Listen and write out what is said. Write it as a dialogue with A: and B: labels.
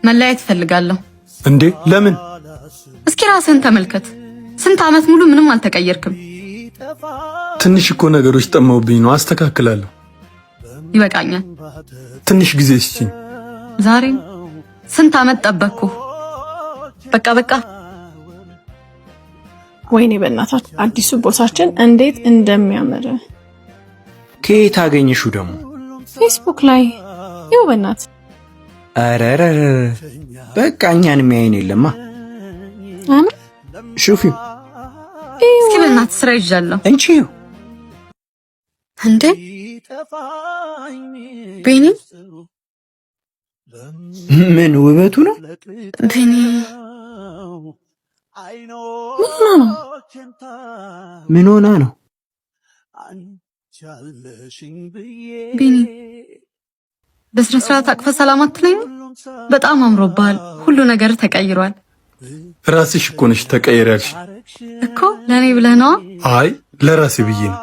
A: መለያየት ፈልጋለሁ።
B: እንዴ ለምን?
A: እስኪ ራስህን ተመልከት። ስንት ዓመት ሙሉ ምንም አልተቀየርክም።
B: ትንሽ እኮ ነገሮች ጠመውብኝ ነው፣ አስተካክላለሁ።
A: ይበቃኛል።
B: ትንሽ ጊዜ ስጪኝ።
A: ዛሬም ስንት ዓመት ጠበቅኩ። በቃ
C: ወይኔ በእናታችሁ አዲሱ ቦሳችን እንዴት እንደሚያምር።
D: ከየት አገኘሽው ደግሞ?
C: ፌስቡክ ላይ ይው በእናት።
D: አረረ በቃ እኛን የሚያይን የለማ።
C: አምር
D: ሹፊው
A: እስኪ በእናት ስራ ይዣለሁ።
D: እንቺው
A: እንዴ ቤኒ
D: ምን ውበቱ ነው?
A: ቤኒ
D: ምን ሆና ነው?
A: ቤኒ በስነ ስርዓት አቅፈ ሰላም አትለኝም? በጣም አምሮብሃል። ሁሉ ነገር ተቀይሯል።
B: ራስሽ እኮ ነሽ ተቀየራልሽ
A: እኮ ለኔ ብለህ ነው?
B: አይ ለራሴ ብዬ ነው።